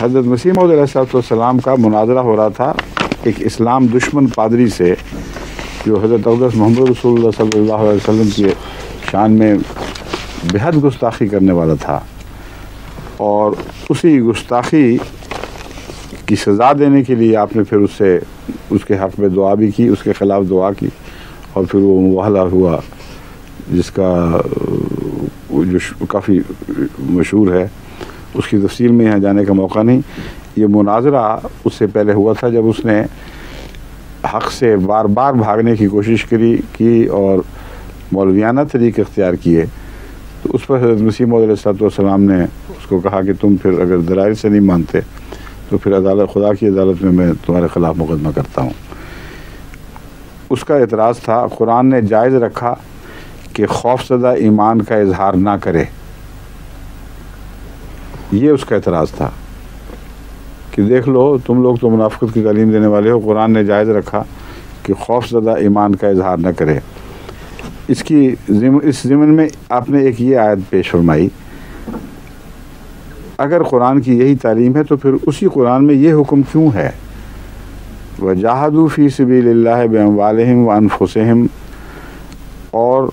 حضرت مسیح موعود علیہ السلام کا مناظرہ ہو رہا تھا ایک اسلام دشمن پادری سے، جو حضرت اقدس محمد رسول اللہ صلی اللہ علیہ وسلم کی شان میں بےحد گستاخی کرنے والا تھا، اور اسی گستاخی کی سزا دینے کے لیے آپ نے پھر اس کے حق میں دعا بھی کی، اس کے خلاف دعا کی، اور پھر وہ مباہلہ ہوا جس کا جو کافی مشہور ہے، اس کی تفصیل میں یہاں جانے کا موقع نہیں۔ یہ مناظرہ اس سے پہلے ہوا تھا جب اس نے حق سے بار بار بھاگنے کی کوشش کی اور مولویانہ طریقے اختیار کیے، تو اس پر حضرت مسیح موعود علیہ السلام نے اس کو کہا کہ تم پھر اگر دلائل سے نہیں مانتے تو پھر خدا کی عدالت میں تمہارے خلاف مقدمہ کرتا ہوں۔ اس کا اعتراض تھا، قرآن نے جائز رکھا کہ خوف زدہ ایمان کا اظہار نہ کرے، یہ اس کا اعتراض تھا کہ دیکھ لو تم لوگ تو منافقت کی تعلیم دینے والے ہو، قرآن نے جائز رکھا کہ خوف زدہ ایمان کا اظہار نہ کرے۔ اس ضمن میں آپ نے ایک یہ آیت پیش فرمائی، اگر قرآن کی یہی تعلیم ہے تو پھر اسی قرآن میں یہ حکم کیوں ہے؟ وَجَاهَدُوا فِي سَبِيلِ اللَّهِ بِأَمْوَالِهِمْ وَأَنفُسِهِمْ، اور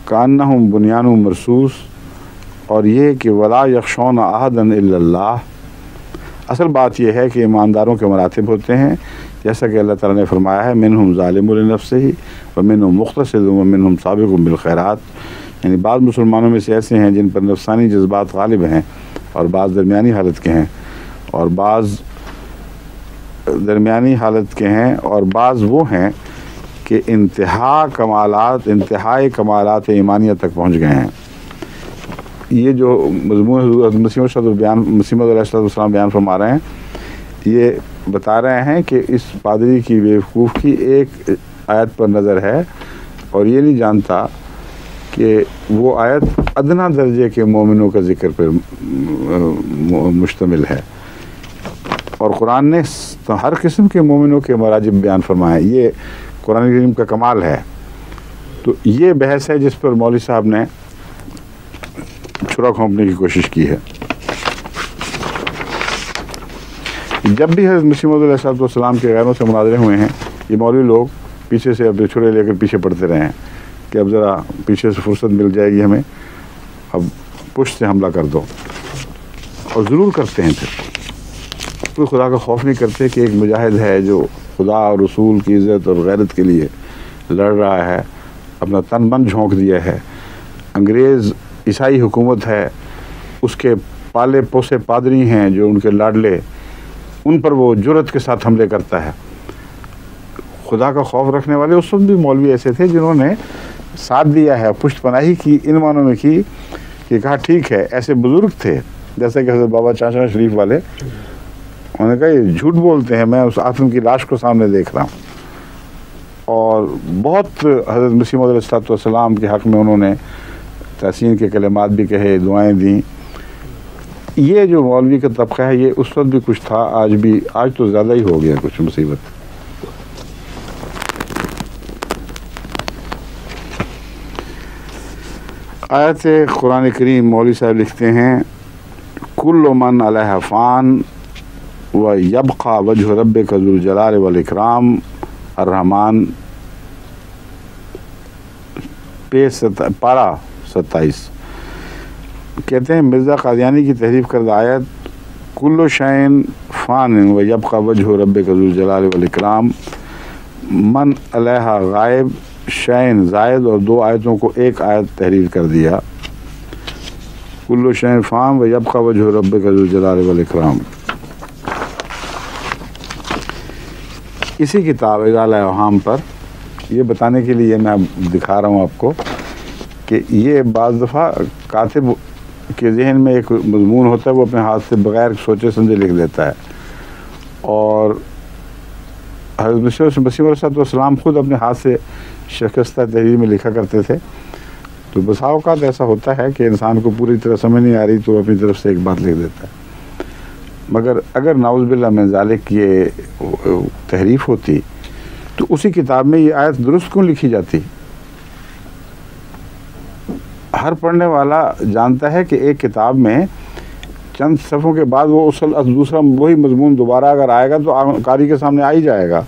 كَأَنَّهُمْ بُنْيَانٌ مَرْصُوصٌ، اور یہ کہ وَلَا يَخْشَوْنَ أَحَدًا إِلَّا اللَّهَ۔ اصل بات یہ ہے کہ ایمانداروں کے مراتب ہوتے ہیں، جیسا کہ اللہ تعالیٰ نے فرمایا ہے مِنْهُمْ ظَالِمٌ لِنَفْسِهِ وَمِنْهُمْ مُقْتَصِدٌ وَمِنْهُمْ سَابِقٌ بِالْخَيْرَاتِ، یعنی بعض مسلمانوں میں سے ایسے ہیں جن پر نفسانی جذبات غالب ہیں اور بعض درمیانی حالت کے ہیں، اور بعض درمیانی حالت کے ہیں، اور بعض وہ ہیں کہ انتہائی کمالات ایمانیہ تک پہنچ گئے ہیں۔ یہ جو مضمون حضرت مسیح موعود علیہ السلام بیان فرما رہے ہیں، یہ بتا رہے ہیں کہ اس پادری کی بیوقوف کی ایک آیت پر نظر ہے، اور یہ نہیں جانتا کہ وہ آیت ادنا درجے کے مومنوں کا ذکر پر مشتمل ہے، اور قرآن نے ہر قسم کے مومنوں کے مراجب بیان فرمائے۔ یہ قرآن کریم کا کمال ہے۔ تو یہ بحث ہے جس پر مولوی صاحب نے چھرا کھونپنے کی کوشش کی ہے۔ جب بھی حضرت مسیح موعود علیہ السلام کے غیروں سے مناظرے ہوئے ہیں، یہ مولوی لوگ پیچھے سے اپنے چھرے لے کر پیچھے پڑتے رہے ہیں کہ اب ذرا پیچھے سے فرصت مل جائے گی ہمیں، اب پشت سے حملہ کر دو، اور ضرور کرتے ہیں۔ پھر کوئی خدا کا خوف نہیں کرتے کہ ایک مجاہد ہے جو خدا اور رسول کی عزت اور غیرت کے لیے لڑ رہا ہے، اپنا تن من جھونک دیا ہے، انگریز عیسائی حکومت ہے، اس کے پالے پوسے پادری ہیں جو ان کے لاڈلے، ان پر وہ جرأت کے ساتھ حملے کرتا ہے۔ خدا کا خوف رکھنے والے اس وقت بھی مولوی ایسے تھے جنہوں نے ساتھ دیا ہے، پشت پناہی کی، ان معنوں میں کی کہ کہا ٹھیک ہے۔ ایسے بزرگ تھے جیسے کہ حضرت بابا چاچا شریف والے، انہوں نے کہا یہ جھوٹ بولتے ہیں، میں اس آتم کی لاش کو سامنے دیکھ رہا ہوں۔ اور بہت حضرت مسیح موعود علیہ السلام کے حق میں انہوں نے تحسین کے کلمات بھی کہے، دعائیں دیں۔ یہ جو مولوی کا طبقہ ہے یہ اس وقت بھی کچھ تھا، آج بھی، آج تو زیادہ ہی ہو گیا کچھ مصیبت۔ آیت قرآن کریم مولوی صاحب لکھتے ہیں کل من علیہ فان ویبقى وجہ ربک ذو الجلال والاکرام الرحمن، پارہ 27۔ کہتے ہیں مرزا قادیانی کی تحریف کردہ آیت کل شیء فان ویبقى وجہ ربک ذو الجلال والاکرام، من علیہ غائب، شیء زائد، اور دو آیتوں کو ایک آیت تحریر کر دیا۔ کل شیء فان ویبقى وجہ ربک ذو الجلال والاکرام۔ اسی کتاب ازالہ اوہام پر یہ بتانے کے لیے میں دکھا رہا ہوں آپ کو کہ یہ بعض دفعہ کاتب کے ذہن میں ایک مضمون ہوتا ہے، وہ اپنے ہاتھ سے بغیر سوچے سمجھے لکھ دیتا ہے، اور حضرت مسیح علیہ السلام خود اپنے ہاتھ سے شکستہ تحریر میں لکھا کرتے تھے۔ تو بسا اوقات ایسا ہوتا ہے کہ انسان کو پوری طرح سمجھ نہیں آ رہی تو اپنی طرف سے ایک بات لکھ دیتا ہے، مگر اگر نعوذ باللہ من ذالک یہ تحریف ہوتی تو اسی کتاب میں یہ آیت درست کیوں لکھی جاتی؟ ہر پڑھنے والا جانتا ہے کہ ایک کتاب میں چند صفحوں کے بعد وہ دوسرا وہی مضمون دوبارہ اگر آئے گا تو قاری کے سامنے آ ہی جائے گا.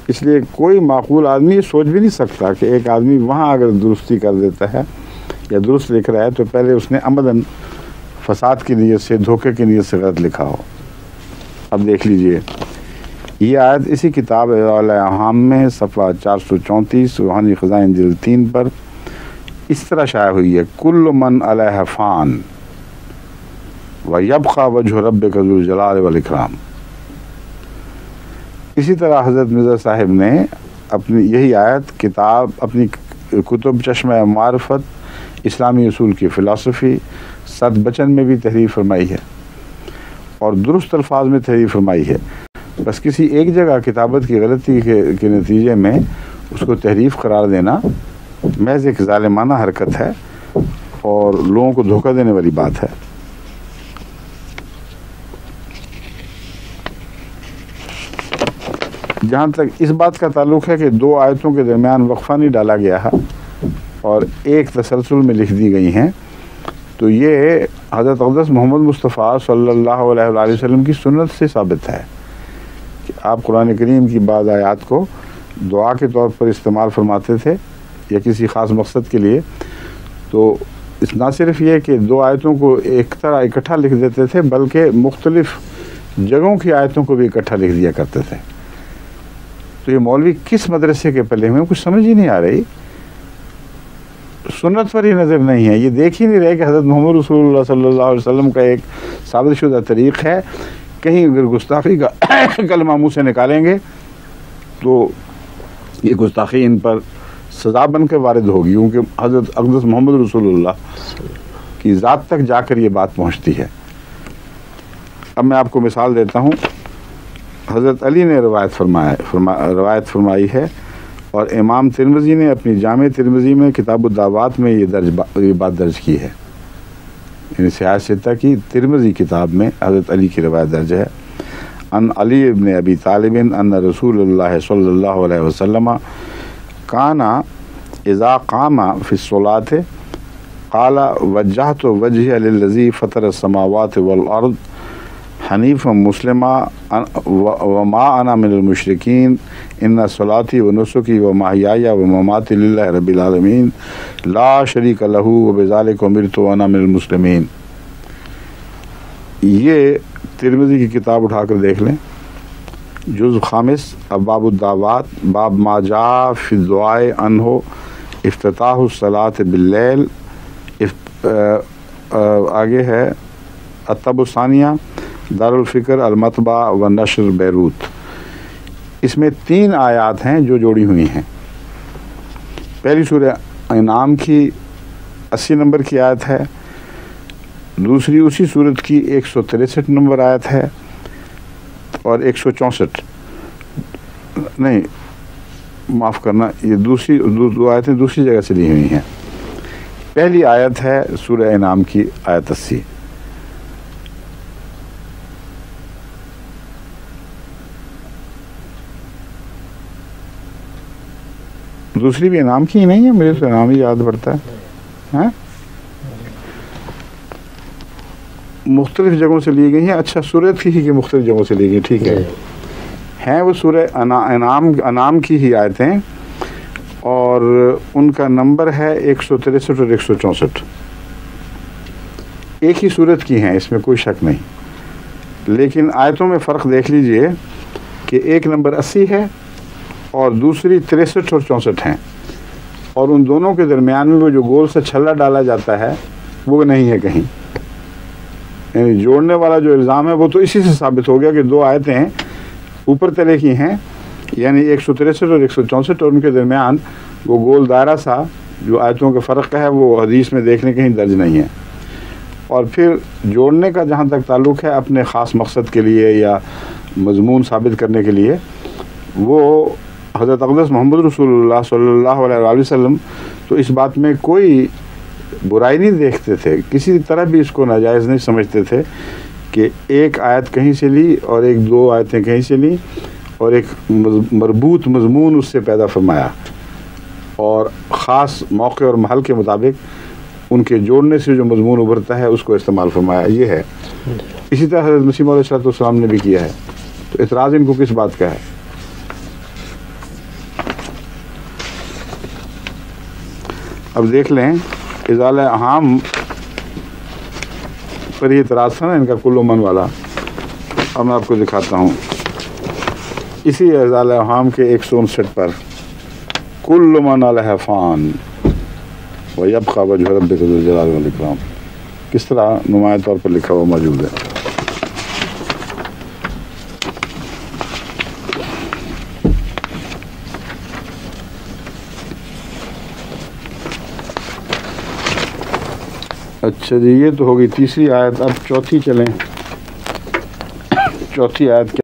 اس لیے کوئی معقول آدمی یہ سوچ بھی نہیں سکتا کہ ایک آدمی وہاں اگر درستی کر دیتا ہے یا درست لکھ رہا ہے تو پہلے اس نے عمداً فساد کی نیت سے، دھوکے کی نیت سے غلط لکھا ہو. اب دیکھ لیجئے یہ آیت اسی کتاب اعلام میں صفحہ 434 روحانی خزائن جلد 3 پر اس طرح شائع ہوئی ہے: کل من علیہ فان وَيَبْقَى وَجْهُ رَبِّكَ ذُو الْجَلَالِ وَالْإِكْرَامِ. اسی طرح حضرت مرزا صاحب نے اپنی یہی آیت کتاب اپنی کتب چشمہ معرفت، اسلامی اصول کی فلسفی، صد بچن میں بھی تحریر فرمائی ہے اور درست الفاظ میں تحریر فرمائی ہے. بس کسی ایک جگہ کتابت کی غلطی کے نتیجے میں اس کو تحریف قرار دینا محض ایک ظالمانہ حرکت ہے اور لوگوں کو دھوکہ دینے والی بات ہے. جہاں تک اس بات کا تعلق ہے کہ 2 آیتوں کے درمیان وقفہ نہیں ڈالا گیا ہے اور ایک تسلسل میں لکھ دی گئی ہیں، تو یہ حضرت اقدس محمد مصطفیٰ صلی اللہ علیہ وآلہ وسلم کی سنت سے ثابت ہے کہ آپ قرآن کریم کی بعض آیات کو دعا کے طور پر استعمال فرماتے تھے یا کسی خاص مقصد کے لیے. تو نہ صرف یہ کہ 2 آیتوں کو ایک طرح اکٹھا لکھ دیتے تھے بلکہ مختلف جگہوں کی آیتوں کو بھی اکٹھا لکھ دیا کرتے تھے. تو یہ مولوی کس مدرسے کے پلے ہوئے کچھ سمجھ ہی نہیں آ رہی، سنت پر ہی نظر نہیں ہے. یہ دیکھ ہی نہیں رہے کہ حضرت محمد رسول اللہ صلی اللہ علیہ وسلم کا ایک ثابت شدہ طریق ہے. کہیں اگر گستاخی کا کلمہ منہ سے نکالیں گے تو یہ گستاخی ان پر سزا بن کے وارد ہوگی، کیونکہ حضرت اقدس محمد رسول اللہ کی ذات تک جا کر یہ بات پہنچتی ہے. اب میں آپ کو مثال دیتا ہوں. حضرت علی نے روایت فرمائی ہے اور امام ترمذی نے اپنی جامع ترمذی میں کتاب الدعوات میں یہ بات درج کی ہے. یعنی صحیح ستہ کی ترمذی کتاب میں حضرت علی کی روایت درج ہے: ان علی ابن ابی طالب ان رسول اللہ صلی اللہ علیہ وسلم کان اذا قام فی الصلاۃ قال وجہت وجہی للذی فطر السماوات والارض حنیفا مسلما وما انا من المشرکین ان صلاتی و نسکی و محیای و مماتی للہ رب العالمین لا شریک لہ وبذالک امرت وانا من المسلمین. یہ ترمذی کی کتاب اٹھا کر دیکھ لیں، جزء 5 ابواب الدعوات، باب ما جاء فی الدعاء عنہ افتتاح الصلاۃ باللیل. آگے ہے الطب الثانیہ، دارالفکر المطبع و نشر بیروت. اس میں 3 آیات ہیں جو جوڑی ہوئی ہیں. پہلی سورہ انعام کی 80 نمبر کی آیت ہے، دوسری اسی سورت کی 163 نمبر آیت ہے اور 164 نہیں معاف کرنا، یہ دوسری 2 آیتیں دوسری جگہ سے لی ہوئی ہیں. پہلی آیت ہے سورہ انعام کی آیت 80. دوسری بھی انعام کی ہی نہیں ہے، مجھے تو انعام ہی یاد پڑتا ہے. مختلف جگہوں سے لی گئی ہیں. اچھا، سورت کی ہی کہ مختلف جگہوں سے لی گئی، ٹھیک ہے. ہیں وہ سورہ انعام کی ہی آیتیں اور ان کا نمبر ہے 163 اور 164. ایک ہی سورت کی ہیں، اس میں کوئی شک نہیں، لیکن آیتوں میں فرق دیکھ لیجئے کہ ایک نمبر 80 ہے اور دوسری 63 اور 64 ہیں، اور ان دونوں کے درمیان میں وہ جو گول سے چھلا ڈالا جاتا ہے وہ نہیں ہے کہیں. یعنی جوڑنے والا جو الزام ہے وہ تو اسی سے ثابت ہو گیا کہ 2 آیتیں اوپر تلے کی ہیں، یعنی 163 اور 164، اور ان کے درمیان وہ گول دائرہ سا جو آیتوں کا فرق ہے وہ حدیث میں دیکھنے کہیں درج نہیں ہے. اور پھر جوڑنے کا جہاں تک تعلق ہے اپنے خاص مقصد کے لیے یا مضمون ثابت کرنے کے لیے، وہ حضرت اقدس محمد رسول اللہ صلی اللہ علیہ وآلہ وسلم تو اس بات میں کوئی برائی نہیں دیکھتے تھے، کسی طرح بھی اس کو ناجائز نہیں سمجھتے تھے کہ ایک آیت کہیں سے لی اور 1-2 آیتیں کہیں سے لی اور ایک مربوط مضمون اس سے پیدا فرمایا اور خاص موقع اور محل کے مطابق ان کے جوڑنے سے جو مضمون ابھرتا ہے اس کو استعمال فرمایا. یہ ہے اسی طرح حضرت مسیح موعود علیہ السلام نے بھی کیا ہے. تو اعتراض ان کو کس بات کا ہے؟ اب دیکھ لیں ازالہ عام پر یہ اعتراض تھا نا ان کا کل من والا. اب میں آپ کو دکھاتا ہوں اسی ازالہ عام کے 159 پر کل من علیہ فان ویبقی وجہ ربک ذو الجلال والاکرام کس طرح نمایاں طور پر لکھا ہوا موجود ہے. اچھا جی، یہ تو ہوگی تیسری آیت. اب چوتھی چلیں. چوتھی آیت